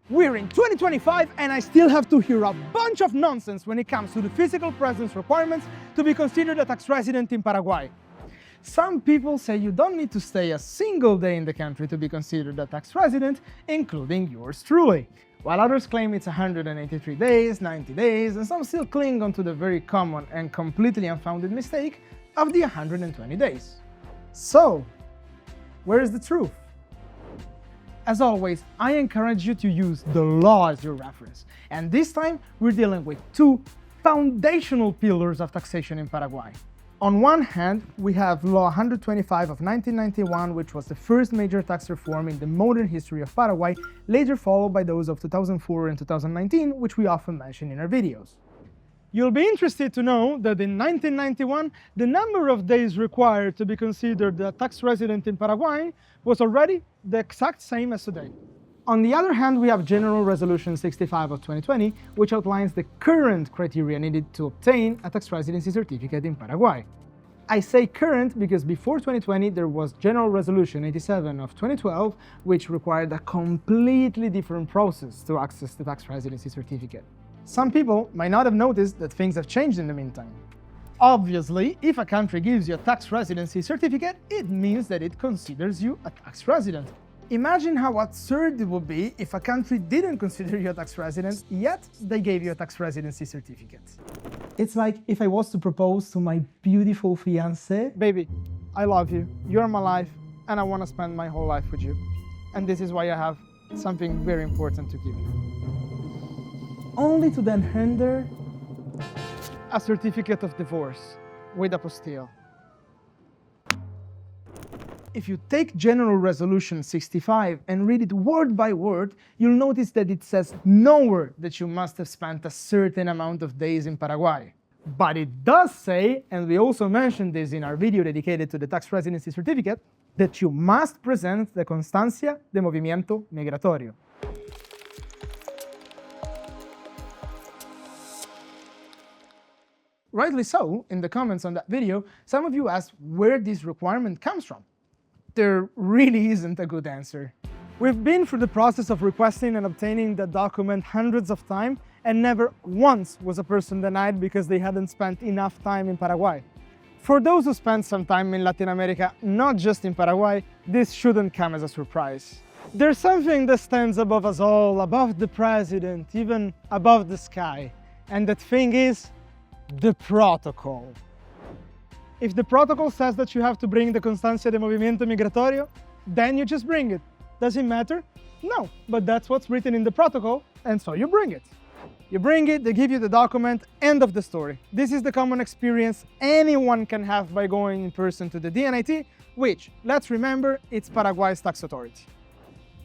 We're in 2025 and I still have to hear a bunch of nonsense when it comes to the physical presence requirements to be considered a tax resident in Paraguay. Some people say you don't need to stay a single day in the country to be considered a tax resident, including yours truly. While others claim it's 183 days, 90 days, and some still cling onto the very common and completely unfounded mistake of the 120 days. So, where is the truth? As always, I encourage you to use the law as your reference. And this time, we're dealing with two foundational pillars of taxation in Paraguay. On one hand, we have Law 125 of 1991, which was the first major tax reform in the modern history of Paraguay, later followed by those of 2004 and 2019, which we often mention in our videos. You'll be interested to know that in 1991, the number of days required to be considered a tax resident in Paraguay was already the exact same as today. On the other hand, we have General Resolution 65 of 2020, which outlines the current criteria needed to obtain a tax residency certificate in Paraguay. I say current because before 2020 there was General Resolution 87 of 2012, which required a completely different process to access the tax residency certificate. Some people might not have noticed that things have changed in the meantime. Obviously, if a country gives you a tax residency certificate, it means that it considers you a tax resident. Imagine how absurd it would be if a country didn't consider you a tax resident, yet they gave you a tax residency certificate. It's like if I was to propose to my beautiful fiancée. Baby, I love you, you're my life, and I want to spend my whole life with you. And this is why I have something very important to give you. Only to then hand her a certificate of divorce with apostille. If you take General Resolution 65 and read it word by word, you'll notice that it says nowhere that you must have spent a certain amount of days in Paraguay. But it does say, and we also mentioned this in our video dedicated to the tax residency certificate, that you must present the Constancia de Movimiento Migratorio. Rightly so, in the comments on that video, some of you asked where this requirement comes from. There really isn't a good answer. We've been through the process of requesting and obtaining the document hundreds of times, and never once was a person denied because they hadn't spent enough time in Paraguay. For those who spent some time in Latin America, not just in Paraguay, this shouldn't come as a surprise. There's something that stands above us all, above the president, even above the sky, and that thing is the protocol. If the protocol says that you have to bring the Constancia de Movimiento Migratorio, then you just bring it. Does it matter? No, but that's what's written in the protocol, and so you bring it. You bring it, they give you the document, end of the story. This is the common experience anyone can have by going in person to the DNIT, which, let's remember, it's Paraguay's tax authority.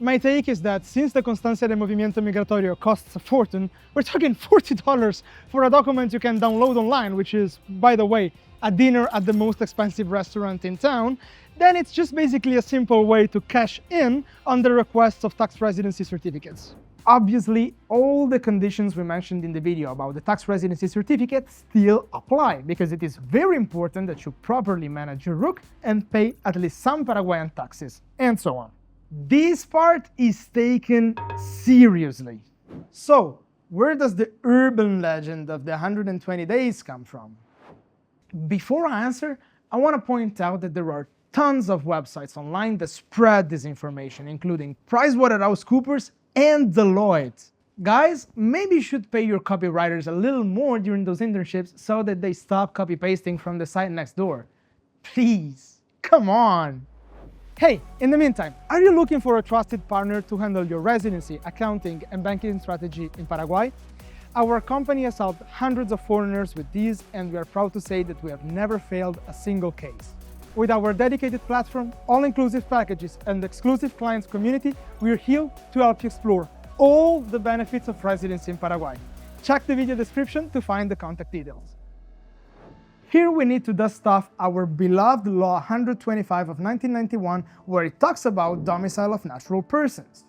My take is that since the Constancia de Movimiento Migratorio costs a fortune, we're talking $40 for a document you can download online, which is, by the way, a dinner at the most expensive restaurant in town, then it's just basically a simple way to cash in on the requests of tax residency certificates. Obviously, all the conditions we mentioned in the video about the tax residency certificate still apply, because it is very important that you properly manage your RUC and pay at least some Paraguayan taxes, and so on. This part is taken seriously. So, where does the urban legend of the 120 days come from? Before I answer, I want to point out that there are tons of websites online that spread this information, including PricewaterhouseCoopers and Deloitte. Guys, maybe you should pay your copywriters a little more during those internships so that they stop copy-pasting from the site next door. Please, come on. Hey, in the meantime, are you looking for a trusted partner to handle your residency, accounting, and banking strategy in Paraguay? Our company has helped hundreds of foreigners with these, and we are proud to say that we have never failed a single case. With our dedicated platform, all-inclusive packages, and exclusive clients community, we are here to help you explore all the benefits of residency in Paraguay. Check the video description to find the contact details. Here we need to dust off our beloved Law 125 of 1991, where it talks about domicile of natural persons.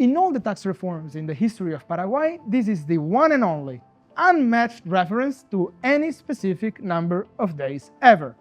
In all the tax reforms in the history of Paraguay, this is the one and only, unmatched reference to any specific number of days ever.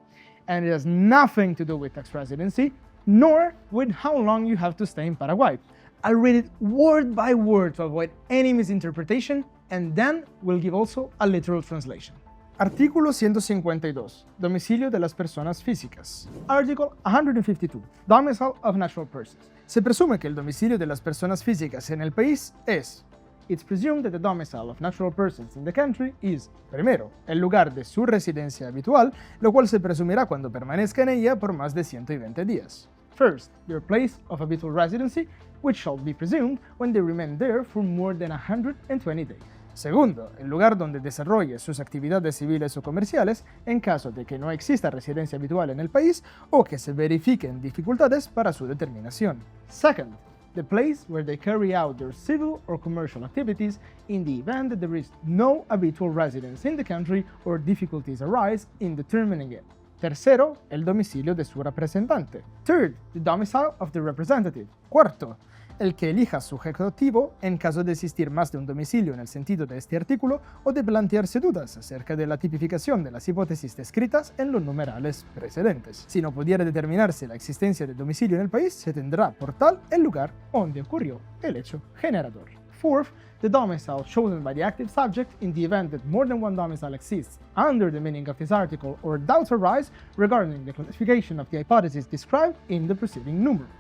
And it has nothing to do with tax residency, nor with how long you have to stay in Paraguay. I'll read it word by word to avoid any misinterpretation, and then we'll give also a literal translation. Artículo 152. Domicilio de las personas físicas. Article 152. Domicile of natural persons. Se presume que el domicilio de las personas físicas en el país es. It's presumed that the domicile of natural persons in the country is, primero, el lugar de su residencia habitual, lo cual se presumirá cuando permanezca en ella por más de 120 días. First, their place of habitual residency, which shall be presumed when they remain there for more than 120 days. Segundo, el lugar donde desarrolle sus actividades civiles o comerciales en caso de que no exista residencia habitual en el país o que se verifiquen dificultades para su determinación. Second, the place where they carry out their civil or commercial activities in the event that there is no habitual residence in the country or difficulties arise in determining it. Tercero, el domicilio de su representante. Third, the domicile of the representative. Cuarto, el que elija su ejecutivo en caso de existir más de un domicilio en el sentido de este artículo o de plantearse dudas acerca de la tipificación de las hipótesis descritas en los numerales precedentes. Si no pudiera determinarse la existencia de domicilio en el país, se tendrá por tal el lugar donde ocurrió el hecho generador. Fourth, the domicile chosen by the active subject in the event that more than one domicile exists under the meaning of this article or doubts arise regarding the classification of the hypotheses described in the preceding numerals.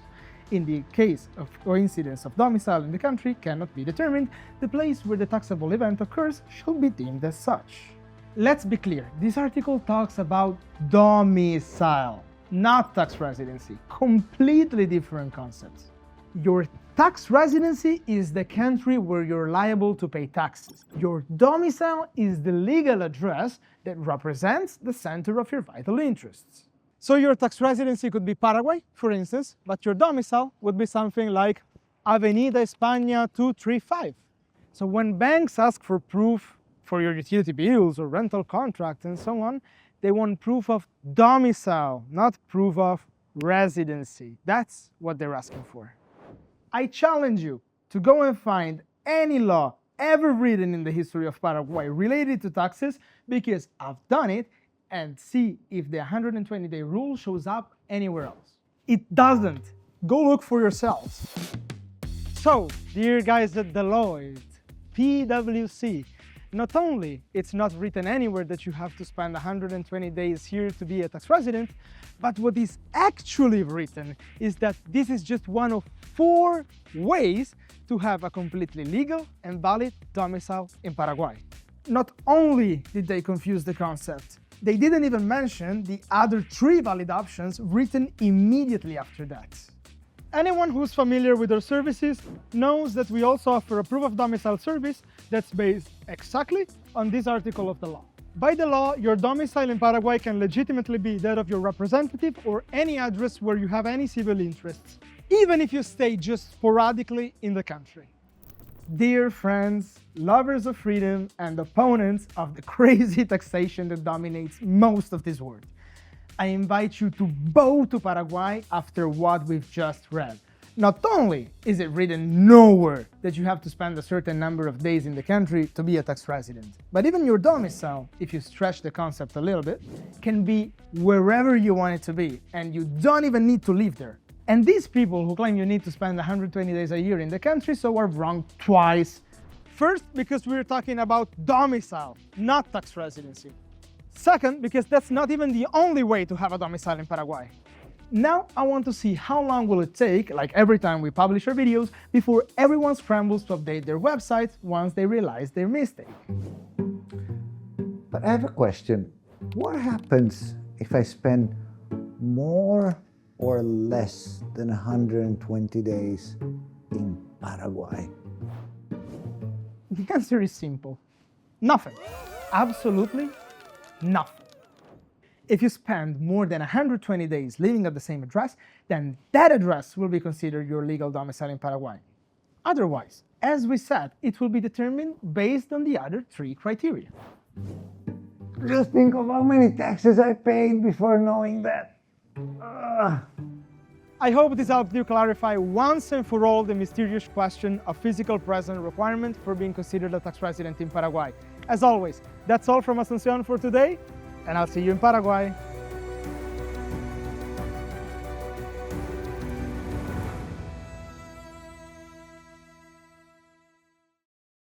In the case of coincidence of domicile in the country cannot be determined, the place where the taxable event occurs shall be deemed as such. Let's be clear, this article talks about domicile, not tax residency. Completely different concepts. Your tax residency is the country where you're liable to pay taxes. Your domicile is the legal address that represents the center of your vital interests. So your tax residency could be Paraguay, for instance, but your domicile would be something like Avenida España 235. So when banks ask for proof for your utility bills or rental contracts and so on, they want proof of domicile, not proof of residency. That's what they're asking for. I challenge you to go and find any law ever written in the history of Paraguay related to taxes, because I've done it, and see if the 120-day rule shows up anywhere else. It doesn't. Go look for yourselves. So, dear guys at Deloitte, PwC, not only it's not written anywhere that you have to spend 120 days here to be a tax resident, but what is actually written is that this is just one of 4 ways to have a completely legal and valid domicile in Paraguay. Not only did they confuse the concept, they didn't even mention the other 3 valid options written immediately after that. Anyone who's familiar with our services knows that we also offer a proof of domicile service that's based exactly on this article of the law. By the law, your domicile in Paraguay can legitimately be that of your representative or any address where you have any civil interests, even if you stay just sporadically in the country. Dear friends, lovers of freedom and opponents of the crazy taxation that dominates most of this world, I invite you to bow to Paraguay after what we've just read. Not only is it written nowhere that you have to spend a certain number of days in the country to be a tax resident, but even your domicile, if you stretch the concept a little bit, can be wherever you want it to be, and you don't even need to live there. And these people who claim you need to spend 120 days a year in the country so are wrong twice. First, because we're talking about domicile, not tax residency. Second, because that's not even the only way to have a domicile in Paraguay. Now I want to see how long will it take, like every time we publish our videos, before everyone scrambles to update their website once they realize their mistake. But I have a question. What happens if I spend more or less than 120 days in Paraguay? The answer is simple. Nothing. Absolutely nothing. If you spend more than 120 days living at the same address, then that address will be considered your legal domicile in Paraguay. Otherwise, as we said, it will be determined based on the other 3 criteria. Just think of how many taxes I paid before knowing that. I hope this helped you clarify once and for all the mysterious question of physical presence requirement for being considered a tax resident in Paraguay. As always, that's all from Asuncion for today, and I'll see you in Paraguay.